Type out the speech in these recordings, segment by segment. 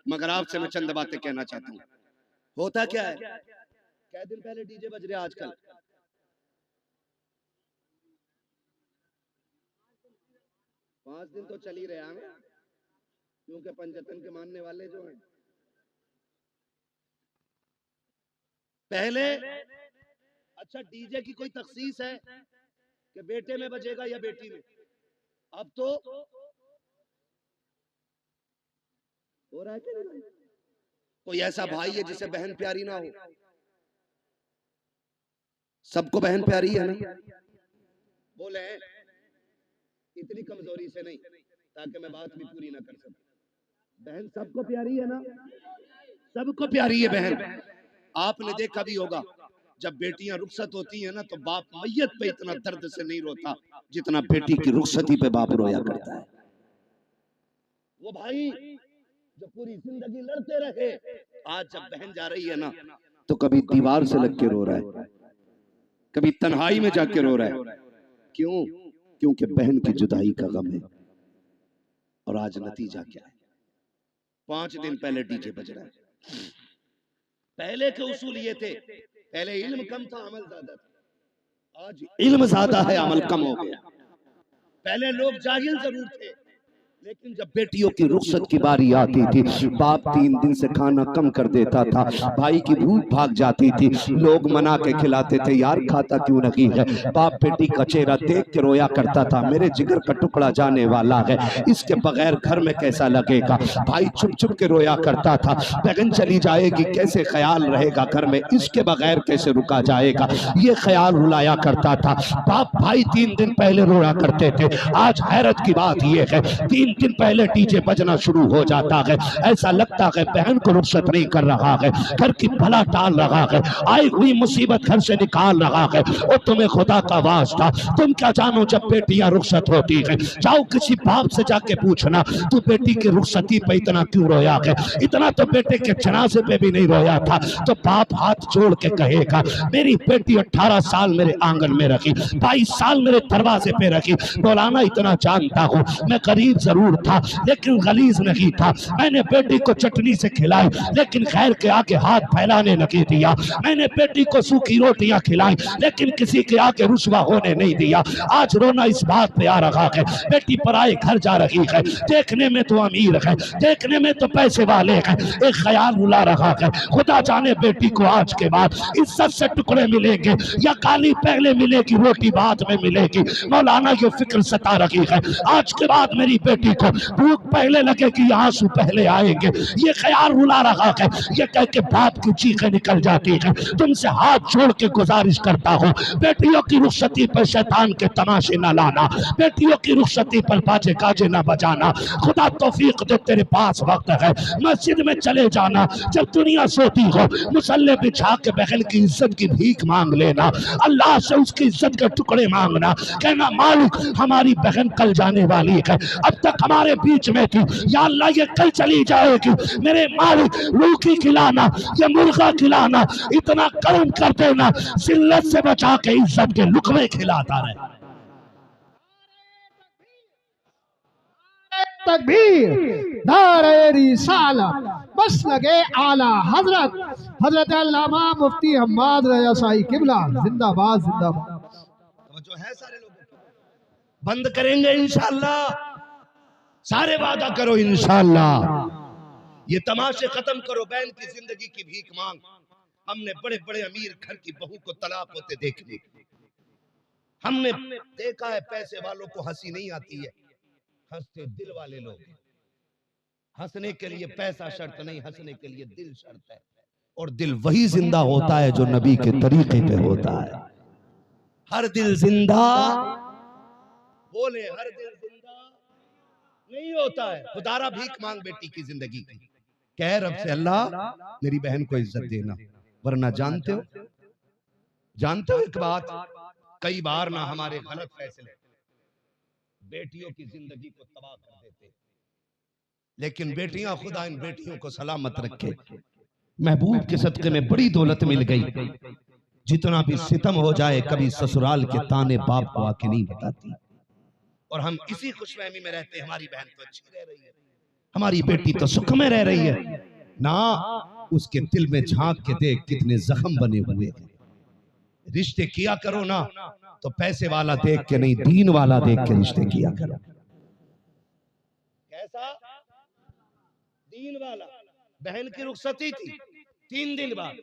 मगर आपसे मैं चंद बातें कहना चाहता हूँ। होता क्या है, क्या दिन पहले डीजे बज रहे आजकल, 5 दिन तो चल ही रहे हैं, क्योंकि पंचतन के मानने वाले जो हैं पहले, अच्छा डीजे की कोई तखसीस है कि बेटे में बजेगा या बेटी में? अब तो हो रहा है कि नहीं? कोई ऐसा भाई है जिसे बहन प्यारी ना हो? सबको बहन प्यारी है ना? बोले इतनी कमजोरी से नहीं, ताकि मैं बात भी पूरी ना कर सकूं। बहन सबको प्यारी है ना? सबको प्यारी है बहन। आपने देखा भी होगा जब बेटियां रुखसत होती है ना, तो बाप मैयत पे इतना दर्द से नहीं रोता जितना बेटी की रुखसती पे बाप रोया करता है। वो भाई जो पूरी जिंदगी लड़ते रहे, आज जब बहन जा रही है ना, तो कभी दीवार से लग के रो रहा है, कभी तन्हाई में जाके रो रहा है। क्यों? क्योंकि बहन की जुदाई का गम है। और आज नतीजा क्या है? 5 दिन पहले डीजे बज रहा है। पहले के उसूल ये थे, पहले इल्म कम था, अमल ज्यादा था। आज इल्म ज्यादा है, अमल कम हो गया। पहले लोग जाहिल जरूर थे, लेकिन जब बेटियों की रुखसत की बारी आती थी, बाप 3 दिन से खाना कम कर देता था, भाई की भूख भाग जाती थी, लोग मना के खिलाते थे, यार खाता क्यों नहीं है। बाप बेटी का चेहरा देख के रोया करता था, मेरे जिगर का टुकड़ा जाने वाला है, इसके बगैर घर में कैसा लगेगा। भाई चुप चुप के रोया करता था, बहन चली जाएगी कैसे ख्याल रहेगा घर में, इसके बगैर कैसे रुका जाएगा, ये ख्याल रुलाया करता था। बाप भाई 3 दिन पहले रोया करते थे। आज हैरत की बात यह है, 3 दिन पहले डीजे बजना शुरू हो जाता है, ऐसा लगता है बहन को रुखसत नहीं कर रहा है, घर की भला टाल रहा है, आई हुई मुसीबत घर से निकाल रहा है। और तुम्हें खुदा का वास्ता, तुम क्या जानो जब बेटियां रुखसत होती है, जाओ किसी बाप से जाके पूछना, तू बेटी की रुखसती पे इतना क्यों रोया है, इतना तो बेटे के जनाजे पे भी नहीं रोया था। तो बाप हाथ जोड़ के कहेगा, मेरी बेटी 18 साल मेरे आंगन में रखी, 22 साल मेरे दरवाजे पे रखी, मौलाना इतना जानता हूँ मैं गरीब जरूर था लेकिन गलीज नहीं था, मैंने बेटी को चटनी से खिलाई लेकिन खैर के आगे हाथ फैलाने नहीं दिया, मैंने बेटी को सूखी रोटियां खिलाई लेकिन किसी के आगे रुसवा होने नहीं दिया। आज रोना इस बात पे आ रहा है, बेटी पराए घर जा रही है, देखने में तो अमीर है, देखने में तो पैसे वाले हैं, एक ख्याल रुला रहा है, खुदा जाने बेटी को आज के बाद इज्जत से टुकड़े मिलेंगे या गाली पहले मिलेगी रोटी बाद में मिलेगी। मौलाना ये फिक्र सता रही है, आज के बाद मेरी बेटी को भूख पहले लगेगी, आंसू पहले आएंगे, ये ख्याल रुला रहा है। ये कह के बाप की चीखें निकल जाती है। तुमसे हाथ जोड़ के गुजारिश करता हूँ, बेटियों की रुखसती पर शैतान के तमाशे न लाना, बेटियों की रुखसती पर बाजे गाजे न बजाना। खुदा तौफीक दे, तेरे पास वक्त है, मस्जिद में चले जाना, जब दुनिया सोती हो मुसल्ले बिछा के बहन की इज्जत की भीख मांग लेना, अल्लाह से उसकी इज्जत के टुकड़े मांगना, कहना मालिक हमारी बहन कल जाने वाली है, अब तक हमारे बीच में थी, या अल्लाह ये कल चली जाएगी, मेरे मालिक रूखी खिलाना या मुर्गा खिलाना, इतना कर्म कर देना जिल्लत से बचा के इज्जत के लुकमे खिलाता रहे। तकबीर, नारे रिसालत, बस लगे आला हजरत, हजरत अल्लामा मुफ्ती हम्माद रजा साई किबला जिंदाबाद जिंदाबाद। जो है सारे लोग बंद करेंगे इंशाअल्लाह, सारे वादा करो इंशाअल्लाह, ये तमाशे खत्म करो, बहन की जिंदगी की भीख मांग। हमने बड़े बड़े अमीर घर की बहू को तलाक होते देखने, हमने देखा है पैसे वालों को हंसी नहीं आती है, हंसते दिल वाले लोग। हंसने के लिए पैसा शर्त नहीं, हंसने के लिए दिल शर्त है, और दिल वही जिंदा होता है जो नबी के तरीके पे होता है। हर दिल जिंदा, बोले हर दिल जिंदा नहीं होता है। खुदारा भीख मांग बेटी की जिंदगी की, कह रब से अल्लाह मेरी बहन को इज्जत देना, वरना जानते हो एक बात, कई बार ना हमारे गलत फैसले बेटियों की जिंदगी को तबाह कर देते, लेकिन बेटियां, खुदा इन बेटियों को सलामत रखे। महबूब के सदके में बड़ी दौलत मिल गई, जितना भी सितम हो जाए कभी ससुराल के ताने बाप को आके नहीं बताती, और हम इसी खुशफहमी में रहते हैं, हमारी बहन तो अच्छी रह रही है, हमारी बेटी तो सुख में रह रही है। ना, उसके दिल में झांक के देख कितने जख्म बने हुए हैं। रिश्ते किया करो ना तो पैसे वाला देख के नहीं, दीन वाला देख के रिश्ते किया करो। कैसा? दीन वाला। बहन की रुखसती थी 3 दिन बाद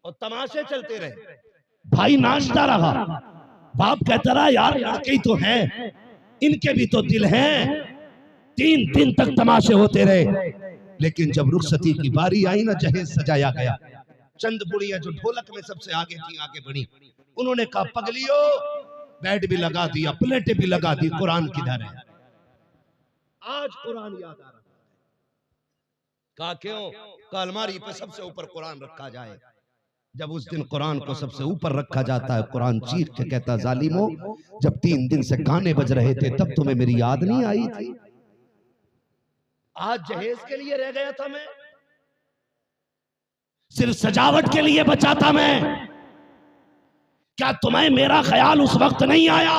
और तमाशे चलते रहे, भाई नाचता रहा, बाप कहता रहा यार लड़के ही तो हैं, इनके भी तो दिल हैं। 3 दिन तक तमाशे होते रहे, लेकिन जब रुखसती की बारी आई ना, जहेज सजाया गया, चंद बुढ़ियां जो ढोलक में सबसे आगे थी आगे बढ़ी, उन्होंने कहा पगलियो, बेड भी लगा दिया, प्लेटें भी लगा दी, कुरान किधर है? आज कुरान याद आ रहा है। कहा क्यों? कहा अलमारी पे सबसे ऊपर कुरान रखा जाए। जब उस दिन कुरान को सबसे ऊपर रखा जाता है, कुरान चीख के कहता जालिमो, जब 3 दिन से गाने बज रहे थे तब तुम्हें मेरी याद नहीं आई थी? आज जहेज के लिए रह गया था मैं, सिर्फ सजावट के लिए बचा था मैं। क्या तुम्हें मेरा ख्याल उस वक्त नहीं आया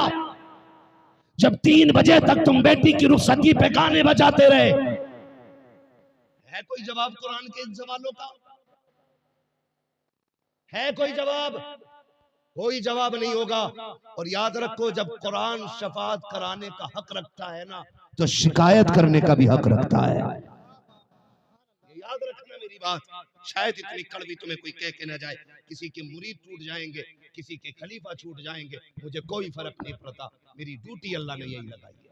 जब 3 बजे तक तुम बेटी की रुखसती पे गाने बजाते रहे? है कोई जवाब कुरान के इन सवालों का? है कोई जवाब? कोई जवाब नहीं होगा। और याद रखो, जब कुरान शफाअत कराने का हक रखता है ना, तो शिकायत करने का भी हक रखता है। याद रखना मेरी बात। शायद इतनी कड़वी तुम्हें कोई कह के ना जाए, किसी के मुरीद टूट जाएंगे, किसी के खलीफा छूट जाएंगे, मुझे कोई फर्क नहीं पड़ता, मेरी ड्यूटी अल्लाह ने यही लगाई है।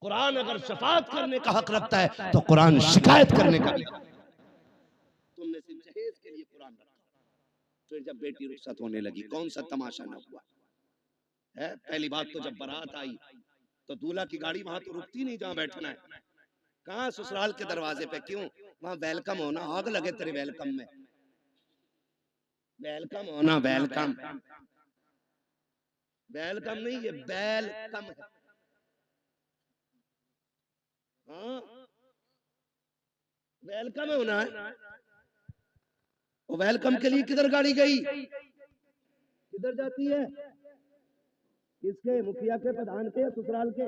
कुरान अगर शफाअत करने का हक रखता है तो कुरान शिकायत करने का भी। तुमने सिर्फ जहेज के लिए कुरान रखा, फिर जब बेटी रुखसत होने लगी कौन सा तमाशा न हुआ है? पहली बात तो जब बारात आई तो दूल्हा की गाड़ी वहां तो रुकती नहीं जहां बैठना है। कहां? ससुराल के दरवाजे पे। क्यों? वहां वेलकम होना, आग लगे तेरे वेलकम में। वेलकम होना, वेलकम, वेलकम नहीं, ये वेलकम है। हाँ, वेलकम होना है। वो वेलकम के लिए किधर गाड़ी गई? किधर जाती है? किसके? मुखिया के, प्रधान के, ससुराल के?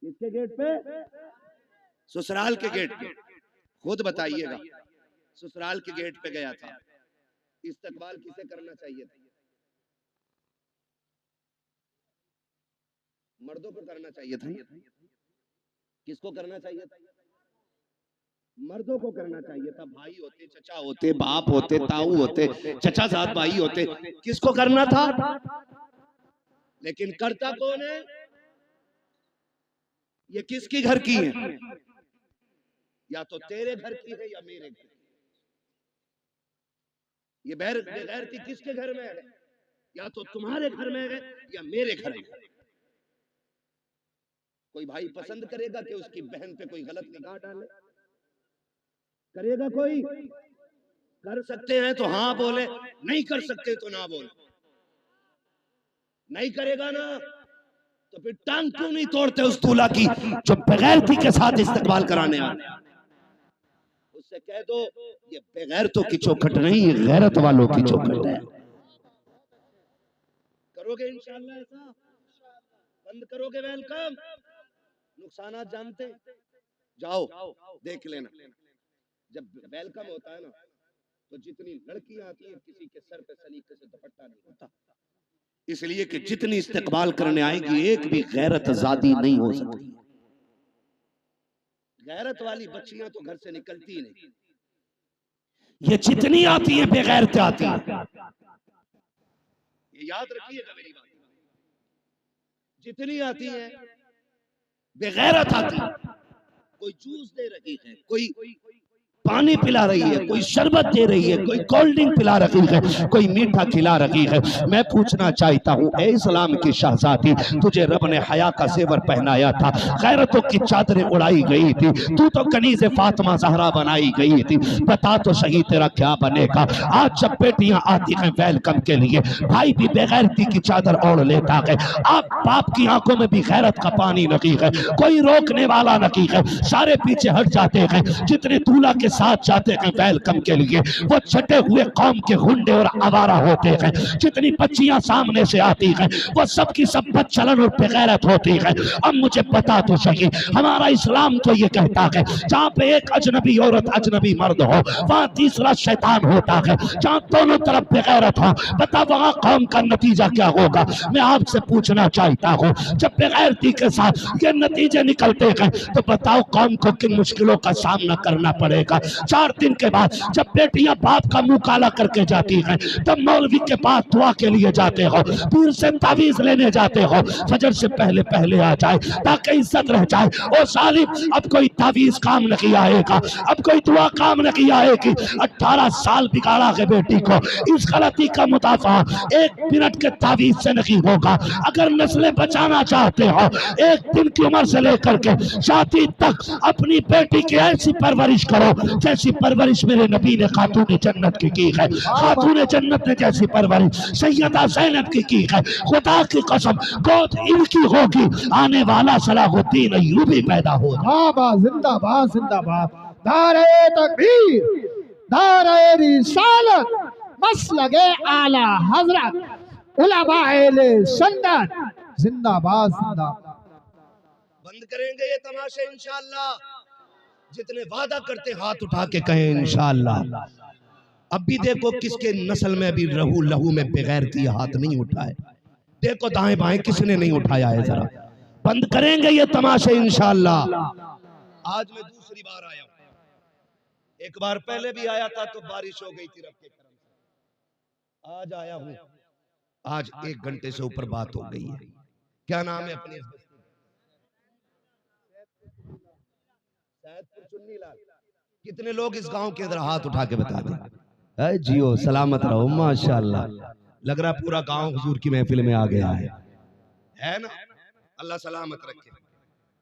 किसके गेट पे? ससुराल के गेट पे। खुद बताइएगा। ससुराल के गेट पे गया था, इस्तकबाल किसे करना चाहिए था? मर्दों को करना चाहिए था। किसको करना चाहिए था? मर्दों को करना चाहिए था। भाई होते, चचा होते, बाप होते, ताऊ होते, चचा साथ भाई होते, किसको करना था? लेकिन करता कौन है? ये किसकी घर की है? या तो तेरे घर की है या मेरे घर की। ये बेगैरती किसके घर में है? या तो तुम्हारे घर में है या मेरे घर में। कोई भाई पसंद करेगा कि उसकी बहन पे कोई गलत निगाह डाले? करेगा कोई? कर सकते हैं तो हाँ बोले, नहीं कर सकते तो ना बोले। नहीं करेगा ना तो फिर टांग क्यों नहीं तोड़ते उस दूल्हा की जो बेगैरती के साथ इस्तकबाल कराने आते? उससे कह दो ये बेगैरतों की चौखट नहीं, ये गैरत वालों की चौखट है। करोगे इंशाअल्लाह ऐसा? बंद करोगे वेलकम? नुकसानात जानते? जाओ देख लेना। जब वेलकम होता है ना तो जितनी लड़कियां आती हैं किसी के सर पे सलीके से दुपट्टा नहीं होता, इसलिए कि जितनी इस्तकबाल करने आएगी एक भी गैरत ज़ादी नहीं हो सकती। गैरत वाली बच्चियां तो घर से निकलती ही नहीं। ये जितनी आती है बेगैरत आती है। ये याद रखिएगा मेरी बात। जितनी आती है बेगैरत आती है। कोई जूस दे रही है, कोई पानी पिला रही है, कोई शरबत दे रही है, कोई कोल्ड ड्रिंक पिला रही है, कोई मीठा खिला रही है। मैं पूछना चाहता हूँ, ए इस्लाम की शहजादी, तुझे रब ने हया का जेवर पहनाया था, गैरतों की चादरें उड़ाई गई थी, तू तो कनीज़े फातिमा ज़हरा बनाई गई थी, बता तो सही तेरा क्या बनेगा? आज जब बेटियां आती हैं वेलकम के लिए, भाई भी बेगैरती की चादर ओढ़ लेता है। आप बाप की आंखों में भी गैरत का पानी नहीं है, कोई रोकने वाला नहीं है, सारे पीछे हट जाते हैं। जितने दूल्हा के साथ जाते हैं वेलकम के लिए, वो छटे हुए कौम के गुंडे और आवारा होते हैं। जितनी बच्चियां सामने से आती हैं वो सब की सब बदचलन और बेगैरत होती है। अब मुझे बता तो सही, हमारा इस्लाम तो ये कहता है जहाँ पे एक अजनबी औरत अजनबी मर्द हो वहाँ तीसरा शैतान होता है। जहाँ दोनों तरफ बेगैरत हो, बता वहाँ कौम का नतीजा क्या होगा। मैं आपसे पूछना चाहता हूँ, जब बेगैरती के साथ ये नतीजे निकलते हैं तो बताओ कौम को किन मुश्किलों का सामना करना पड़ेगा। 4 दिन के बाद जब बेटियां बाप का मुंह काला करके जाती हैं तब मौलवी के पास दुआ के लिए जाते हो, पीर से तावीज लेने जाते हो, फजर से पहले पहले आ जाए ताकि इज्जत रह जाए। ओ सालिम, अब कोई तावीज काम नहीं आएगा, अब कोई दुआ काम नहीं आएगी। 18 साल बिगाड़ा है बेटी को, इस गलती का मुदाफा 1 मिनट के तावीज से नहीं होगा। अगर नस्लें बचाना चाहते हो 1 दिन की उम्र से लेकर के शादी तक अपनी बेटी की ऐसी परवरिश करो जैसी परवरिश मेरे नबी ने खातून जन्नत की है। खातून जन्नत ने जैसी परवरिश सैयदा ज़ैनब की है। खुदा की कसम गोद इनकी होगी, आने वाला सलाहुद्दीन अय्यूबी पैदा होगा। जिंदाबाद जिंदाबाद। नारे तकबीर, नारे रिसालत, मसलके आला हजरत उलमाए सुन्नत, जिंदाबाद जिंदाबाद। बंद करेंगे ये तमाशे इंशाअल्लाह। जितने वादा करते हाथ उठा के कहें इंशाअल्लाह। अब भी देखो किसके नस्ल में भी रहू लहू में बेगैरती हाथ नहीं उठाए। देखो दाएं बाएं किसने नहीं उठाया है, जरा बंद करेंगे ये तमाशे इंशाअल्लाह। आज मैं दूसरी बार आया हूं, एक बार पहले भी आया था तो बारिश हो गई थी रब के करम से। आज आया हूं, आज 1 घंटे से ऊपर बात हो गई है। क्या नाम है अपनी? चुन्नीलाल। कितने लोग इस गांव के अंदर हाथ उठा के बता दें। जियो सलामत रहो, माशाअल्लाह। लग रहा पूरा गांव हुजूर की महफिल में आ गया है ना? अल्लाह सलामत रखे।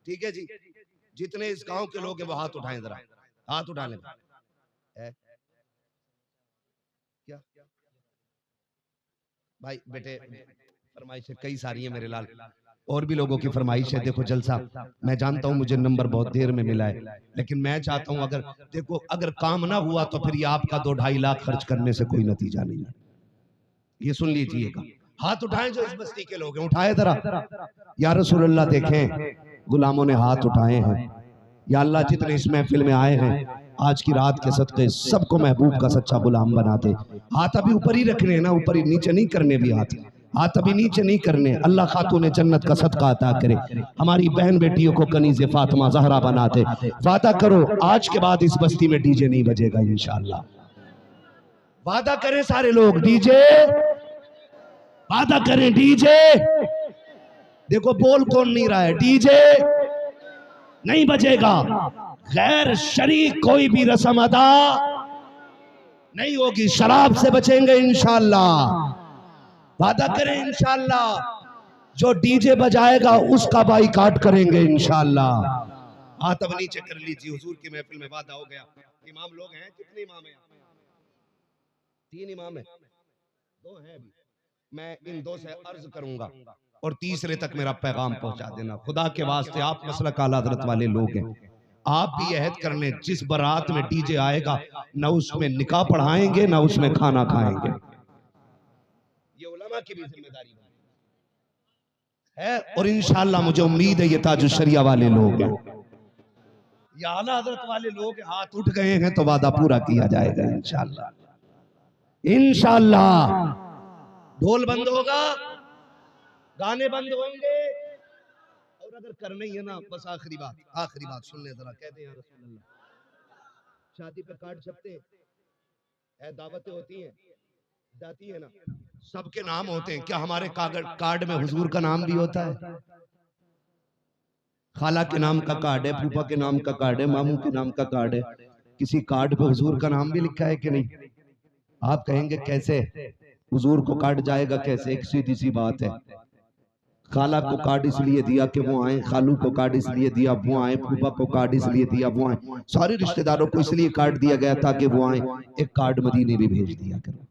ठीक है जी, जितने इस गांव के लोग हैं वो हाथ उठाएं, जरा हाथ उठा लें। क्या भाई बेटे, फरमाइशें कई सारी है मेरे लाल, और भी लोगों की फरमाइश है। देखो जलसा, मैं जानता हूं मुझे नंबर बहुत देर में मिला है, लेकिन मैं चाहता हूं अगर देखो अगर काम ना हुआ तो फिर ये आपका 2-2.5 लाख खर्च करने से कोई नतीजा नहीं है। ये सुन लीजिएगा। हाथ उठाएं जो इस बस्ती के लोग हैं, उठाए जरा। या रसूल अल्लाह, देखें गुलामों ने हाथ उठाए हैं। या अल्लाह, जितने इस महफिल में आए हैं आज की रात के सदके सबको महबूब का सच्चा गुलाम बना दे। हाथ अभी ऊपर ही रखने हैं ना, ऊपर ही, नीचे नहीं करने भी हाथ अभी नीचे नहीं करने। अल्लाह खातून जन्नत का सदका अता करे, हमारी बहन बेटियों को कनीज़े फातिमा ज़हरा बना दे। वादा करो आज के बाद इस बस्ती में डीजे नहीं बजेगा इंशाअल्लाह। वादा करें सारे लोग, डीजे वादा करें, डीजे। देखो बोल कौन नहीं रहा है, डीजे नहीं बजेगा। गैर शरीक कोई भी रस्म अदा नहीं होगी। शराब से बचेंगे इंशाअल्लाह। वादा करें इंशाअल्लाह। जो डीजे बजाएगा उसका बाइकाट करेंगे इंशाअल्लाह। हाथ अब नीचे कर लीजिए, हुजूर की महफिल में वादा हो गया। इमाम लोग हैं, कितने इमाम हैं? 3 इमाम हैं, 2 हैं अभी। मैं इन 2 से अर्ज करूंगा और तीसरे तक मेरा पैगाम पहुंचा देना। खुदा के वास्ते आप मसलक आला हज़रत वाले लोग हैं, आप भी अहद कर लें जिस बारात में डीजे आएगा ना उसमें निकाह पढ़ाएंगे ना उसमें खाना खाएंगे। ये उलमा की भी जिम्मेदारी है और इंशाअल्लाह मुझे उम्मीद है ये ताजुश शरिया वाले लोग हैं, या आला हज़रत वाले लोग हाथ उठ गए हैं तो वादा पूरा किया जाएगा इंशाअल्लाह। इंशाअल्लाह ढोल बंद होगा, गाने बंद होंगे, और अगर करना ही है ना, बस आखिरी बात सुन ले जरा। कहते हैं रसूल अल्लाह, शादी पे कार्ड छपते हैं, दावतें होती हैं, जाती है ना, सबके नाम होते हैं। क्या हमारे कार्ड में हुजूर का नाम भी होता है? खाला के नाम का कार्ड है, फूफा के नाम का कार्ड है, मामू के नाम का कार्ड है, किसी कार्ड पे हुजूर का नाम भी लिखा है कि नहीं? आप कहेंगे कैसे हुजूर को कार्ड जाएगा कैसे? एक सीधी सी बात है, खाला को कार्ड इसलिए दिया कि वो आए, खालू को कार्ड इसलिए दिया वो आए, फूफा को कार्ड इसलिए दिया वो आए, सारे रिश्तेदारों को इसलिए कार्ड दिया गया था कि वो आए। एक कार्ड मदीने भी भेज दिया करो।